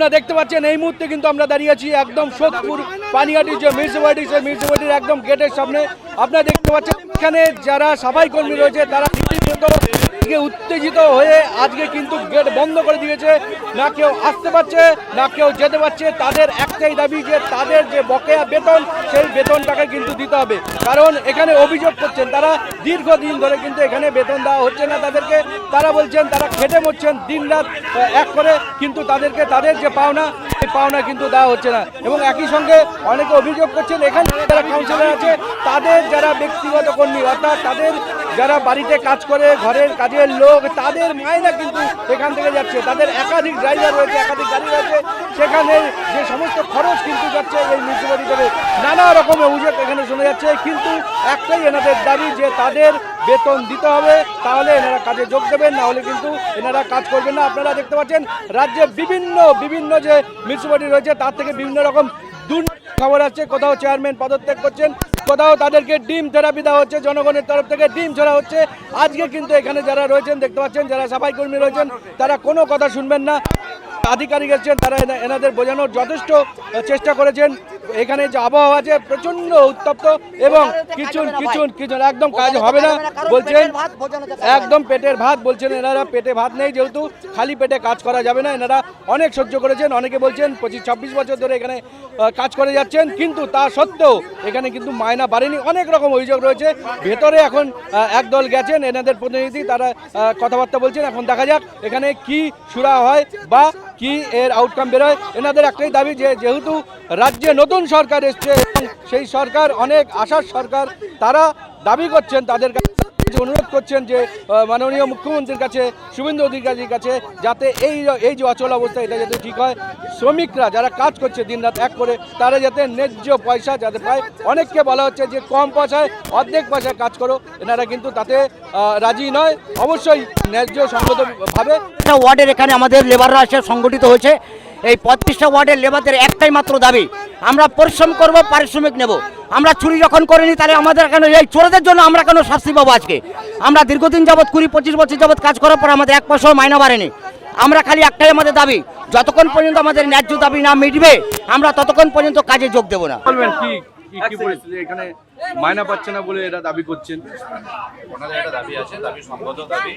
আপনারা দেখতে পাচ্ছেন এই মুহূর্তে কিন্তু আমরা দাঁড়িয়ে আছি একদম সোদপুর পানিহাটির যে মিউনিসিপ্যালিটি, সেই মিউনিসিপ্যালিটির একদম গেটের সামনে। আপনারা দেখতে পাচ্ছেন এখানে যারা সাফাই কর্মী রয়েছে তারা উত্তেজিত হয়ে আজকে কিন্তু গেট বন্ধ করে দিয়েছে। না কেউ আসতে পারছে, না কেউ যেতে পারছে। তাদের একটাই দাবি যে তাদের যে বকেয়া বেতন, সেই বেতনটাকে কিন্তু দিতে হবে। কারণ এখানে অভিযোগ করছেন তারা দীর্ঘদিন ধরে কিন্তু এখানে বেতন দেওয়া হচ্ছে না তাদেরকে। তারা বলছেন তারা খেটে মরছেন দিন রাত এক করে, কিন্তু তাদেরকে তাদের যে পাওনা, সেই পাওনা কিন্তু দেওয়া হচ্ছে না। এবং একই সঙ্গে অনেকে অভিযোগ করছেন এখানে যারা কাউন্সিলর আছে তাদের যারা ব্যক্তিগত কর্মী, অর্থাৎ তাদের যারা বাড়িতে কাজ করে, ঘরের কাজের লোক, তাদের মাইনা কিন্তু এখান থেকে যাচ্ছে। তাদের একাধিক ড্রাইভার রয়েছে, একাধিক গাড়ি রয়েছে, সেখানে যে সমস্ত খরচ কিন্তু যাচ্ছে এই মিউনিসিপ্যালিটি থেকে। নানা রকমের অভিযোগ এখানে শোনা যাচ্ছে, কিন্তু একটাই এনাদের দাবি যে তাদের বেতন দিতে হবে, তাহলে এনারা কাজে যোগ দেবেন, না হলে কিন্তু এনারা কাজ করবেন না। আপনারা দেখতে পাচ্ছেন রাজ্যে বিভিন্ন যে মিউনিসিপ্যালিটি রয়েছে তার থেকে বিভিন্ন রকম খবর আছে। কোথাও চেয়ারম্যান পদত্যাগ করছেন, কোথাও তাদেরকে ডিম থেরাপি দেওয়া হচ্ছে, জনগণের তরফ থেকে ডিম ছড়া হচ্ছে। আজকে কিন্তু এখানে যারা রয়েছেন দেখতে পাচ্ছেন, যারা সাফাই কর্মী রয়েছেন তারা কোনো কথা শুনবেন না। আধিকারিক এসেছেন, তারা এনাদের বোঝানোর যথেষ্ট চেষ্টা করেছেন। এখানে যে আবহাওয়া আছে প্রচন্ড উত্তপ্ত এবং কিছু একদম কাজ হবে না বলছেন, একদম পেটের ভাত বলছেন এনারা। পেটে ভাত নেই, যেহেতু খালি পেটে কাজ করা যাবে না। এনারা অনেক সহ্য করেছেন, অনেকে বলছেন 25-26 বছর ধরে এখানে কাজ করে যাচ্ছেন, কিন্তু তা সত্ত্বেও এখানে কিন্তু মায়না বাড়েনি। অনেক রকম অভিযোগ রয়েছে। ভেতরে এখন একদল গেছেন এনাদের প্রতিনিধি, তারা কথাবার্তা বলছেন। এখন দেখা যাক এখানে কি সুরা হয় বা কি এর আউটকাম বেরোয়। এনাদের একটাই দাবি যে যেহেতু রাজ্যে নতুন সরকার এসছে এবং সেই সরকার অনেক আশার সরকার, তারা দাবি করছেন, তাদের কাছে অনুরোধ করছেন যে মাননীয় মুখ্যমন্ত্রীর কাছে, শুভেন্দু অধিকারীর কাছে, যাতে এই যে অচল অবস্থা এটা যাতে ঠিক হয়। শ্রমিকরা যারা কাজ করছে দিনরাত এক করে, তারা যাতে ন্যায্য পয়সা যাতে পায়। অনেককে বলা হচ্ছে যে কম পয়সায় অর্ধেক পয়সায় কাজ করো, এনারা কিন্তু তাতে রাজি নয়। অবশ্যই ন্যায্য সঙ্গতভাবে ওয়ার্ডের এখানে আমাদের লেবাররা এসে সংগঠিত হয়েছে। এই 35টা ওয়ার্ডের লেবারদের একটাই মাত্র দাবি, আমরা পরিশ্রম করব, পারিশ্রমিক নেব। আমরা চুরি যখন করিনি, তাহলে আমাদের কেন এই চোরদের জন্য আমরা কেন শাস্তি পাবো? আজকে আমরা দীর্ঘদিন যাবৎ 20-25 বছর যাবৎ কাজ করার পর আমাদের এক পয়সাও মাইনা বাড়েনি। আমরা খালি একটাই আমাদের দাবি, যতক্ষণ পর্যন্ত আমাদের ন্যায্য দাবি না মিটবে আমরা ততক্ষণ পর্যন্ত কাজে যোগ দেবো না। কি পরিস্থিতি এখানে মাইনা পাচ্ছে না বলে এরা দাবি করছেন? ওনাদের একটা দাবি আছে, দাবি সংগত দাবি,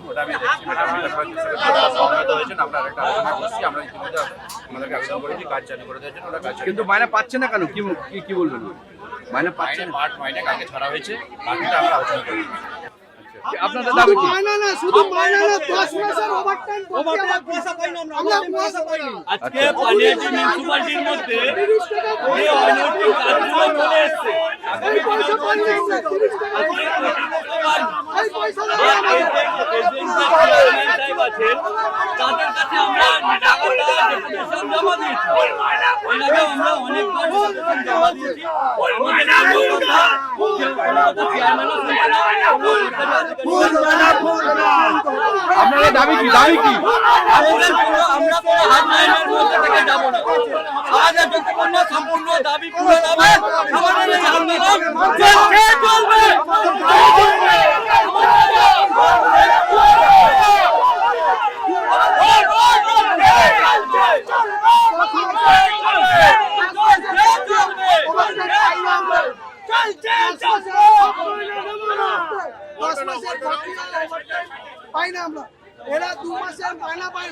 ওটা আমি দেখছি। সংগত হয়েছেন, আমরা একটা আলোচনা করছি, আমরা ইতিমধ্যে আমাদেরকে আবেদন করেছি কাজ চালু করে দেওয়ার জন্য। ওরা কাজ কিন্তু মাইনা পাচ্ছে না কেন? কি বলবেন? মাইনা পাচ্ছে না, মাইনে কালকে ছাড়া হয়েছে, বাকিটা আমরা আলোচনা করি। আপনাদের দাবি কি? মাইনা না, শুধু মাইনা না, 10 মাসের ওভারটাইম পয়সা পাইনি আমরা পয়সা পাইনি। আজকে পানিহাটি মিউনিসিপালিটির মধ্যে এই অনৈতিক কাজগুলো চলে এসেছে। এই পয়সা পাইনি আমরা, 30 টাকা এই পয়সা না তাদের কাছে আমরা টাকাটা ডেপুটেশন জমা দিয়েছি। এর আগে আমরা অনেকবার ডেপুটেশন জমা দিয়েছি। আপনাদের দাবি কি? আমরা কোনো হাতলাইনের মধ্যে থেকে যাবো না। আমাদের যতক্ষণ না সম্পূর্ণ দাবি পূরণ হবে, আমাদের এই আন্দোলন চলবে। পাই না আমরা, এরা 2 মাসের মাইনা পায়।